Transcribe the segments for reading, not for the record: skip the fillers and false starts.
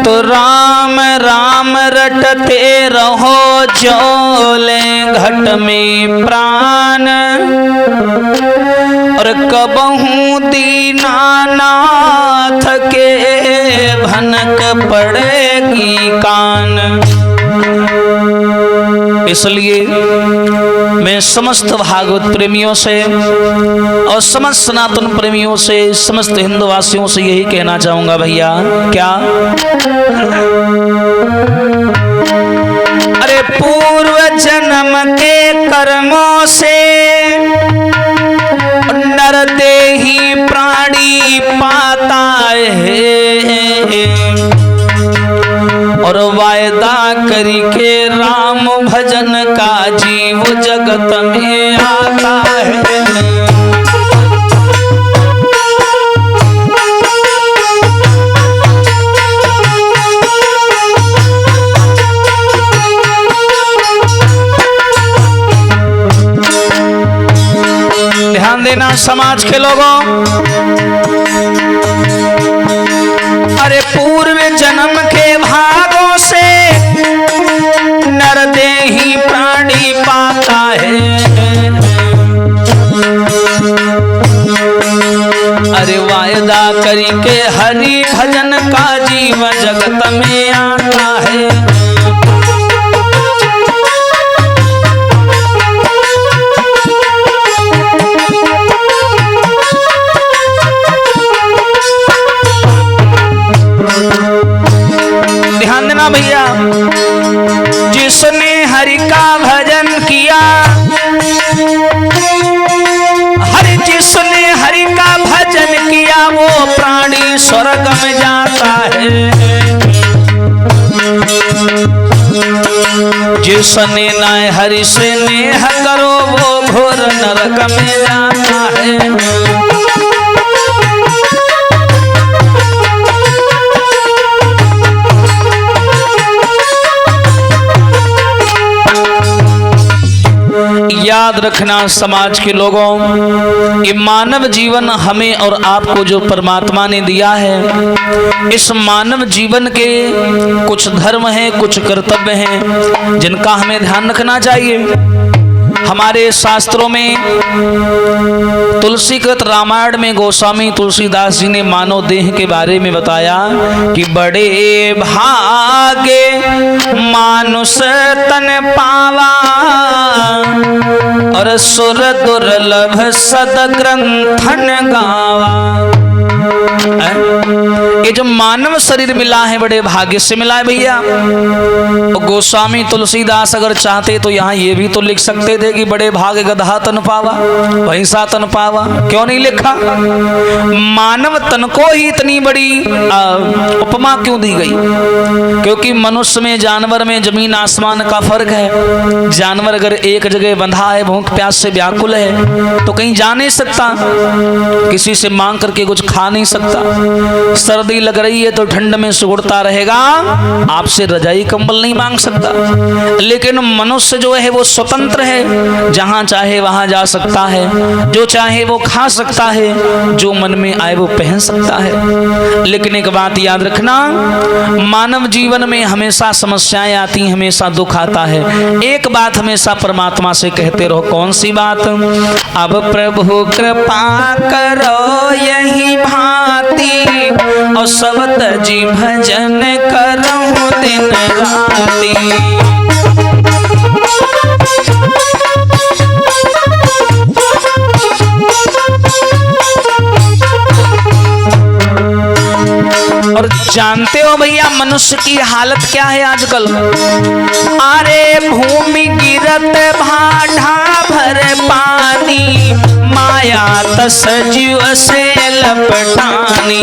तो राम राम रटते रहो जोले घट में प्राण, और कबहू दीनानाथ के भनक पड़ेगी कान। इसलिए मैं समस्त भागवत प्रेमियों से और समस्त सनातन प्रेमियों से, समस्त हिंदुवासियों से यही कहना चाहूंगा भैया, क्या अरे पूर्व जन्म के कर्मों से नर देही प्राणी पाता है, और वायदा करी के राम भजन का जीव जगत में आता है। ध्यान देना समाज के लोगों, अरे पूर्व जन्म के भागों से नर देही प्राणी पाता है, अरे वायदा करी के हरि भजन का जीव जगत में आता है। ध्यान देना भैया, जिसने हरि का भजन किया, जिसने हरि का भजन किया वो प्राणी स्वर्ग में जाता है, जिसने न हरि से नेह करो वो घोर नरक में जाता है। याद रखना समाज के लोगों, ये मानव जीवन हमें और आपको जो परमात्मा ने दिया है, इस मानव जीवन के कुछ धर्म हैं, कुछ कर्तव्य हैं जिनका हमें ध्यान रखना चाहिए। हमारे शास्त्रों में तुलसीकृत रामायण में गोस्वामी तुलसीदास जी ने मानव देह के बारे में बताया कि बड़े भागे मानुष तन पावा, और सुर दुर्लभ सदग्रंथन गावा। ये जो मानव शरीर मिला है बड़े भाग्य से मिला है भैया। गोस्वामी तुलसीदास अगर चाहते तो यहाँ ये भी तो लिख सकते थे कि बड़े भाग्य गधा तन पावा, भैंसा तन पावा, क्यों नहीं लिखा? मानव तन को ही इतनी बड़ी उपमा क्यों दी गई? क्योंकि मनुष्य में, जानवर में जमीन आसमान का फर्क है। जानवर अगर एक जगह बंधा है, भूख प्यास से व्याकुल है, तो कहीं जा नहीं सकता, किसी से मांग करके कुछ खा नहीं सकता। सर्दी लग रही है तो ठंड में सुगड़ता रहेगा, आपसे रजाई कंबल नहीं मांग सकता। लेकिन मनुष्य जो है वो स्वतंत्र है, जहां चाहे वहां जा सकता है, जो चाहे वो खा सकता है, जो मन में आए वो पहन सकता है। लेकिन एक बात याद रखना, मानव जीवन में हमेशा समस्याएं आती, हमेशा दुख आता है। एक बात हमेशा परमात्मा से कहते रहो, कौन सी बात? अब प्रभु कृपा करो यही भांति, और सब तजी भजन करो दिन राती। और जानते हो भैया मनुष्य की हालत क्या है आजकल? अरे भूमि गिरत भाढ़ा भर पानी, माया तस जीव से लपटानी।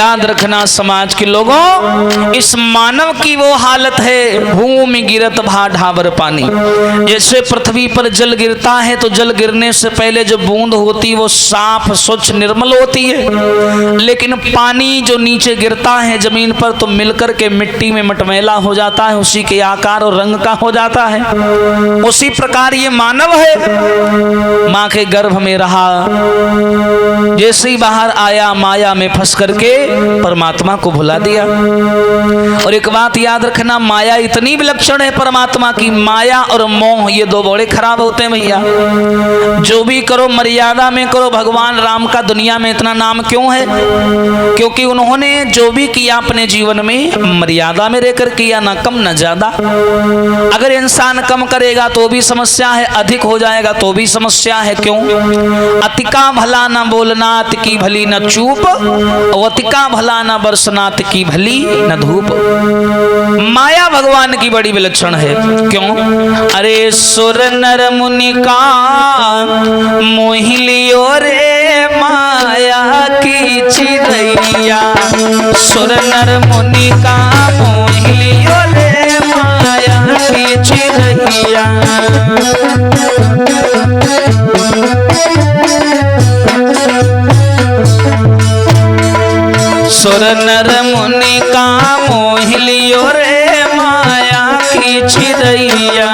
याद रखना समाज के लोगों, इस मानव की वो हालत है, भूमि गिरत भा ढाबर पानी। जैसे पृथ्वी पर जल गिरता है तो जल गिरने से पहले जो बूंद होती है वो साफ स्वच्छ निर्मल होती है, लेकिन पानी जो नीचे गिरता है जमीन पर तो मिलकर के मिट्टी में मटमैला हो जाता है, उसी के आकार और रंग का हो जाता है। उसी प्रकार ये मानव है, माँ के गर्भ में रहा, जैसे ही बाहर आया माया में फंस करके परमात्मा को भुला दिया। और एक बात याद रखना, माया इतनी विलक्षण है परमात्मा की, माया और मोह ये दो बड़े खराब होते हैं भैया। जो भी करो मर्यादा में करो। भगवान राम का दुनिया में इतना नाम क्यों है? क्योंकि उन्होंने जो भी किया अपने जीवन में मर्यादा में रहकर किया, ना कम ना ज्यादा। अगर इंसान कम करेगा तो भी समस्या है, अधिक हो जाएगा तो भी समस्या है। क्यों? अति का भला न बोलना, अति की भली न चूप, अति का भला न बरसना, अति की भली न धूप। माया भगवान की बड़ी विलक्षण है। क्यों? अरे सुर नर मुनि का मोहि लियो रे माया की चिरैया, सुर नर मुनि का मोहि लियो रे माया की चिरैया। सुर नर मुनि का मोहि लियो रे माया की चिरैया।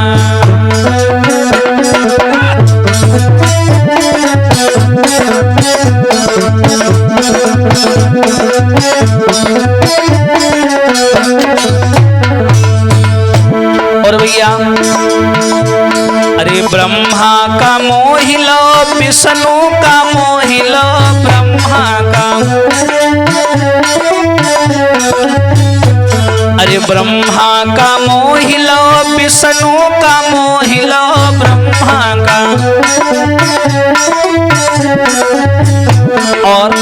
और भैया अरे ब्रह्मा का मोहि लो, विष्णु का मोहि लो, ब्रह्मा का, अरे ब्रह्मा का मोहि लो, विष्णु का मोहि लो, ब्रह्मा का। और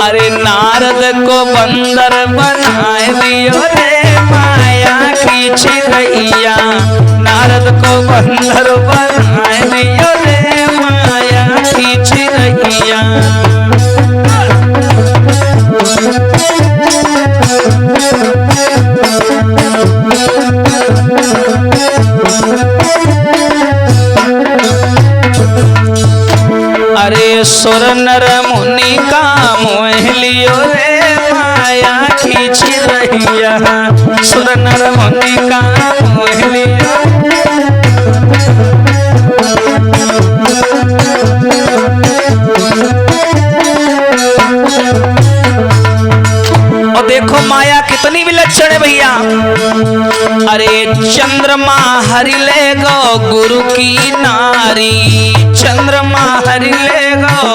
अरे नारद को बंदर बनाए दियो रे माया की चिरैया, नारद को बंदर बनाए दियो रे माया की चिरैया। अरे सुर नर मुनि का मोह लियो रे माया की चिरैया, सुर नर मुनि का मोह लियो। और देखो माया कितनी विलक्षण है भैया। अरे चंद्रमा हरि ले गो गुरु की नारी, चंद्रमा हरि ले गो।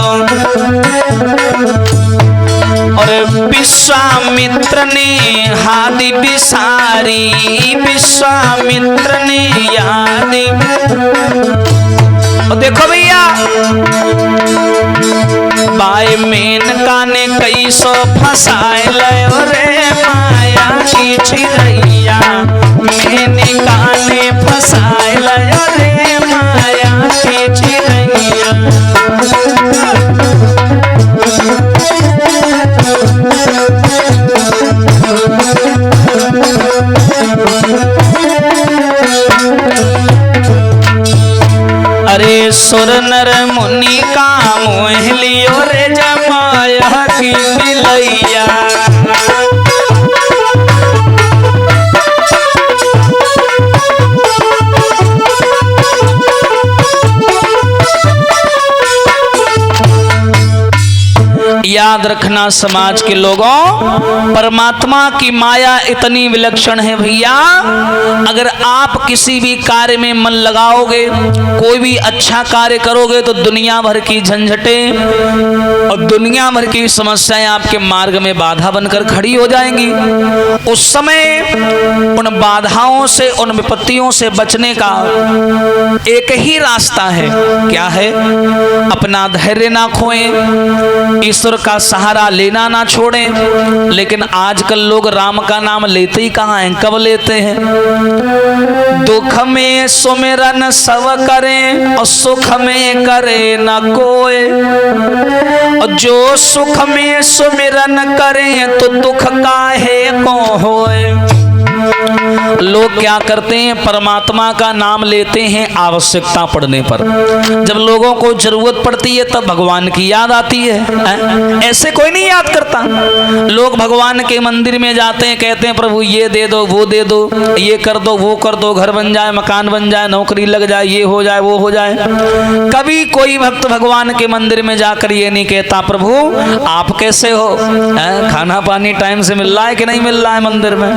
और विश्वामित्र ने हादि बिसारी, विश्वामित्र ने यादी। और देखो भैया बाय मेनका ने कई सौ फसाए लयो रे माया की चिरैया, मेनका ने फसाए लयो रे माया की चिरैया। अरे सुर नर मुनि का मोह लियो रे जमाया की मिलैया। याद रखना समाज के लोगों, परमात्मा की माया इतनी विलक्षण है भैया। अगर आप किसी भी कार्य में मन लगाओगे, कोई भी अच्छा कार्य करोगे तो दुनिया भर की झंझटें और दुनिया भर की समस्याएं आपके मार्ग में बाधा बनकर खड़ी हो जाएंगी। उस समय उन बाधाओं से, उन विपत्तियों से बचने का एक ही रास्ता है। क्या है? अपना धैर्य ना खोएं, ईश्वर का सहारा लेना ना छोड़ें। लेकिन आजकल लोग राम का नाम लेते ही कहाँ हैं, कब लेते हैं? दुख में सुमिरन सब करें और सुख में करे न कोई, और जो सुख में सुमिरन करें तो दुख काहे को होए। लोग क्या करते हैं, परमात्मा का नाम लेते हैं आवश्यकता पड़ने पर। जब लोगों को जरूरत पड़ती है तब भगवान की याद आती है। ऐसे कोई नहीं याद करता। लोग भगवान के मंदिर में जाते हैं, कहते हैं प्रभु ये दे दो, वो दे दो, ये कर दो, वो कर दो, घर बन जाए, मकान बन जाए, नौकरी लग जाए, ये हो जाए, वो हो जाए। कभी कोई भक्त भगवान के मंदिर में जाकर ये नहीं कहता प्रभु आप कैसे हो, खाना पानी टाइम से मिल रहा है कि नहीं मिल रहा है मंदिर में।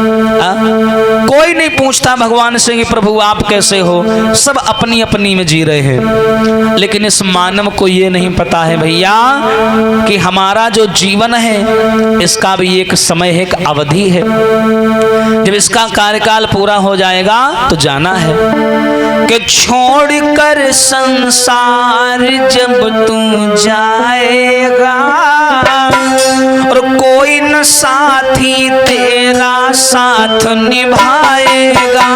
कोई नहीं पूछता भगवान से कि प्रभु आप कैसे हो। सब अपनी अपनी में जी रहे हैं। लेकिन इस मानव को ये नहीं पता है भैया कि हमारा जो जीवन है इसका भी एक समय है, एक अवधि है। जब इसका कार्यकाल पूरा हो जाएगा तो जाना है कि छोड़ कर संसार जब तू जाएगा और कोई न साथी तेरा साथ निभाएगा।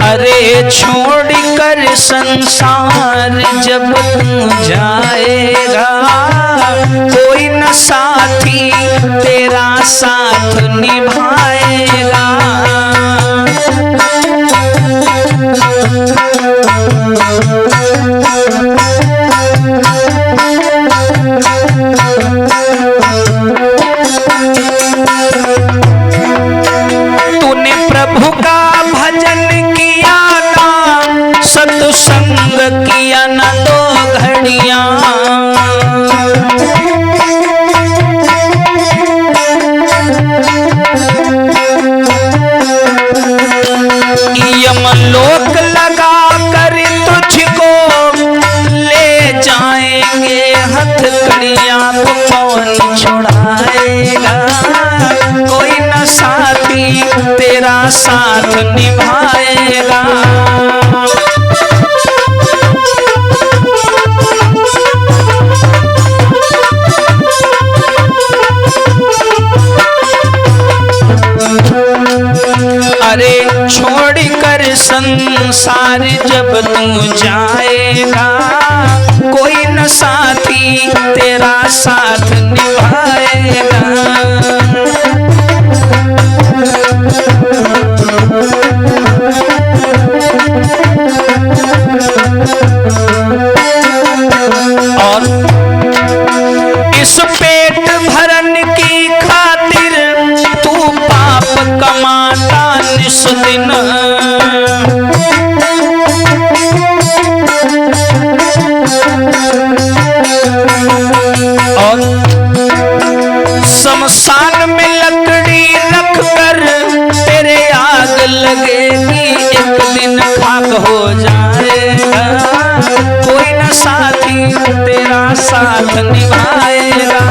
अरे छोड़ कर संसार जब तू जाएगा कोई न साथी तेरा साथ निभाएगा। तूने प्रभु का भजन किया ना, सत्संग किया ना दो घड़ियां, यमलोक लगा कर तुझको ले जाएंगे हथकड़ियां, तो कौन छुड़ाएगा कोई न साथी तेरा साथ निभाएगा। अरे छोड़ कर संसार जब तू जाएगा कोई न साथी तेरा साथ निभाएगा। और इस पेट भरन की खातिर तू पाप कमाता निस दिन, और शमशान में लकड़ी रख कर तेरे आग लगेगी, एक दिन खाक हो जाएगा कोई न साथी तेरा साथ निभाएगा।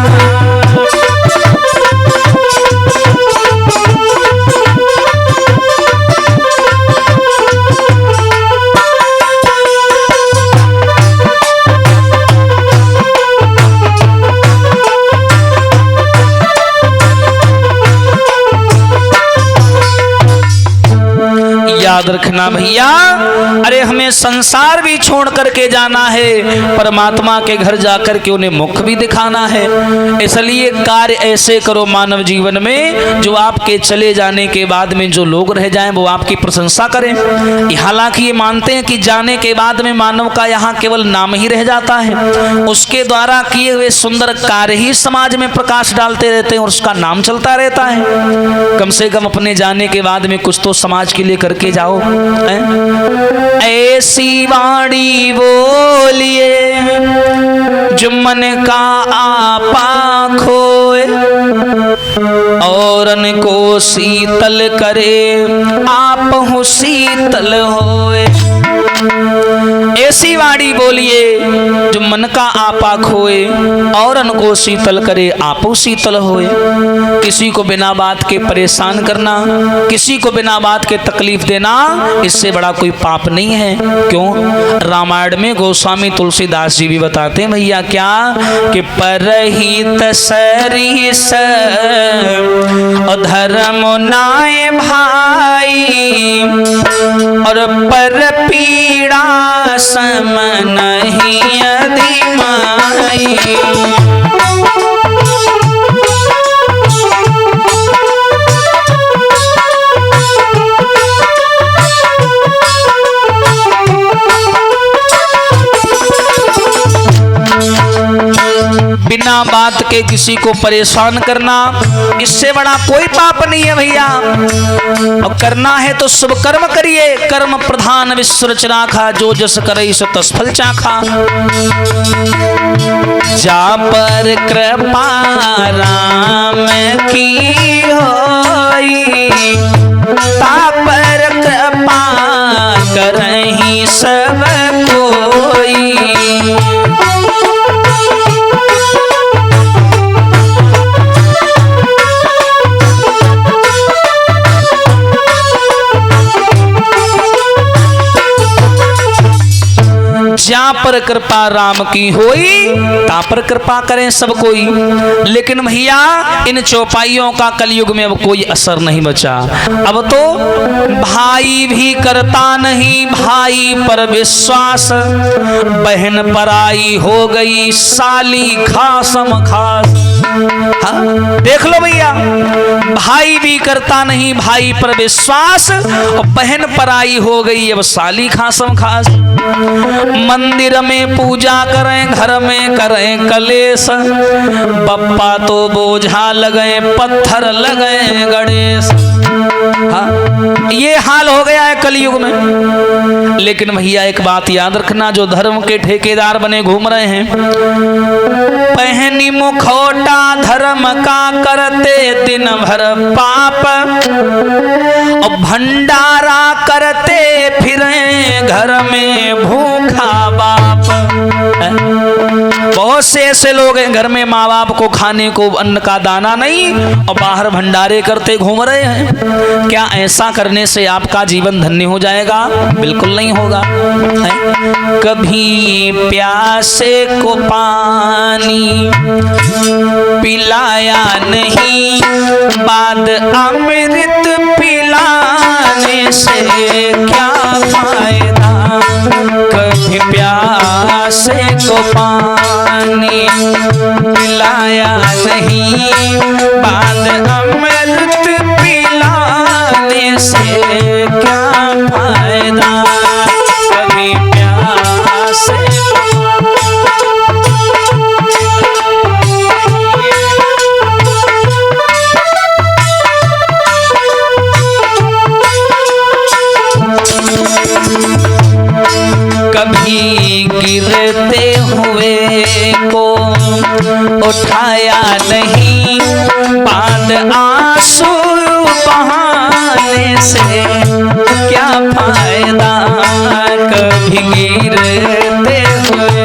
याद रखना भैया, अरे हमें संसार भी छोड़ करके जाना है, परमात्मा के घर जाकर के उन्हें मुख भी दिखाना है। इसलिए कार्य ऐसे करो मानव जीवन में जो आपके चले जाने के बाद में जो लोग रह जाएं वो आपकी प्रशंसा करें। हालांकि ये मानते हैं कि जाने के बाद में मानव का यहाँ केवल नाम ही रह जाता है, उसके द्वारा किए हुए सुंदर कार्य ही समाज में प्रकाश डालते रहते हैं और उसका नाम चलता रहता है। कम से कम अपने जाने के बाद में कुछ तो समाज के लिए करके जाओ। ऐसी वाणी बोलिए जो मन का आपा खोए, औरन को शीतल करे आप हो शीतल होए। ऐसी वाणी बोलिए जो मन का आपा खोए, और को शीतल करे आपो शीतल होए। किसी को बिना बात के परेशान करना, किसी को बिना बात के तकलीफ देना, इससे बड़ा कोई पाप नहीं है। क्यों? रामायण में गोस्वामी तुलसीदास जी भी बताते हैं भैया क्या, कि परहित सरिस धर्म नाय भाई, और पर पीड़ा सम नहीं अधिमाई। बिना बात के किसी को परेशान करना, इससे बड़ा कोई पाप नहीं है भैया। और करना है तो शुभ कर्म करिए। कर्म प्रधान विश्व रचना खा, जो जस करे सो तस फल चाखा। जा पर कृपा राम की होई, ता पर कृपा करहि सब कोई। जहाँ पर कृपा राम की होई, ता पर कृपा करें सब कोई। लेकिन भैया इन चौपाइयों का कलयुग में अब कोई असर नहीं बचा। अब तो भाई भी करता नहीं भाई पर विश्वास, बहन पराई हो गई साली खासम खास। हाँ देख लो भैया, भाई भी करता नहीं भाई पर विश्वास, और बहन पराई हो गई अब साली खासम खास। मंदिर में पूजा करें, घर में करें कलेश, बप्पा तो बोझा लगे पत्थर लगे गणेश। हाँ ये हाल हो गया है कलयुग में। लेकिन भैया एक बात याद रखना, जो धर्म के ठेकेदार बने घूम रहे हैं, पहनी मुखौटा धर्म का करते दिन भर पाप, और भंडारा करते फिरे घर में भूखा बाप। बहुत से ऐसे लोग हैं घर में माँ बाप को खाने को अन्न का दाना नहीं, और बाहर भंडारे करते घूम रहे हैं। क्या ऐसा करने से आपका जीवन धन्य हो जाएगा? बिल्कुल नहीं होगा। कभी प्यासे को पानी पिलाया नहीं, बाद अमृत पिलाने से क्या फायदा। कभी प्यासे को पानी पिलाया नहीं, बाद अमृत पिलाने से क्या फायदा। कभी प्यासे कभी गिरते हुए को उठाया नहीं, बाद आंसू बहाने से क्या फायदा। कभी गिरते हुए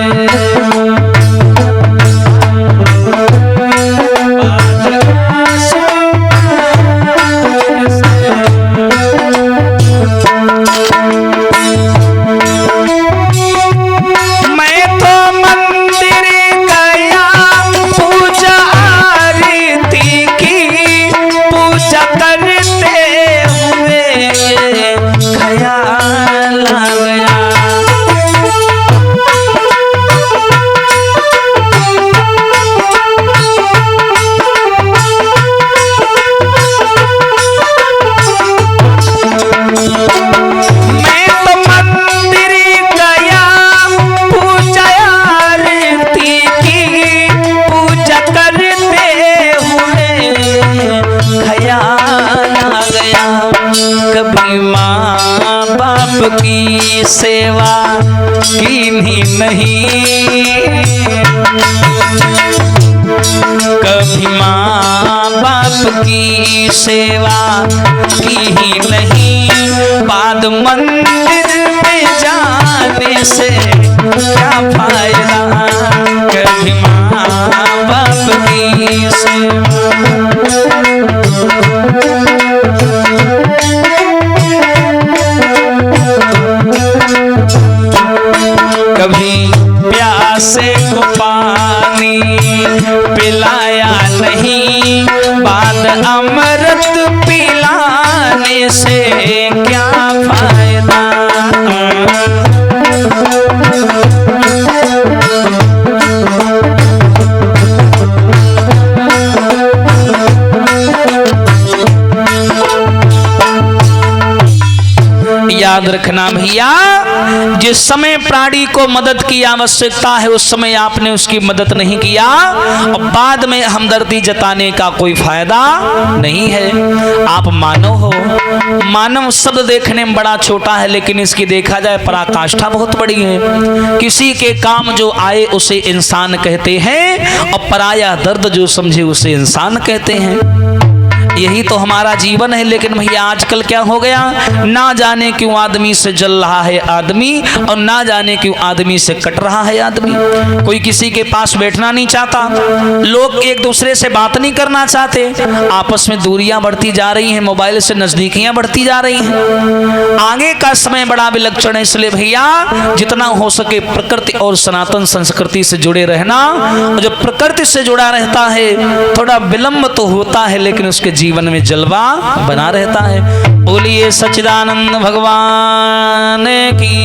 की सेवा की नहीं, कभी माँ बाप की सेवा की ही नहीं, बाद मंदिर में जाने से कभी प्यासे को पानी पिलाया नहीं, बाद अमृत पिलाने से क्या फायदा। याद रखना भैया, जिस समय प्राणी को मदद की आवश्यकता है उस समय आपने उसकी मदद नहीं किया और बाद में हमदर्दी जताने का कोई फायदा नहीं है। आप मानव हो, मानव शब्द देखने में बड़ा छोटा है लेकिन इसकी देखा जाए पराकाष्ठा बहुत बड़ी है। किसी के काम जो आए उसे इंसान कहते हैं और पराया दर्द जो समझे उसे इंसान कहते हैं। यही तो हमारा जीवन है। लेकिन भैया आजकल क्या हो गया, ना जाने क्यों आदमी से जल रहा है आदमी और ना जाने क्यों आदमी से कट रहा है आदमी। कोई किसी के पास बैठना नहीं चाहता, लोग एक दूसरे से बात नहीं करना चाहते, आपस में दूरियां बढ़ती जा रही हैं, मोबाइल से नजदीकियां बढ़ती जा रही हैं। आगे का समय बड़ा विलक्षण है, इसलिए भैया जितना हो सके प्रकृति और सनातन संस्कृति से जुड़े रहना। जब प्रकृति से जुड़ा रहता है थोड़ा विलंब तो होता है लेकिन उसके जीवन में जलवा बना रहता है। बोलिए सच्चिदानंद भगवान की।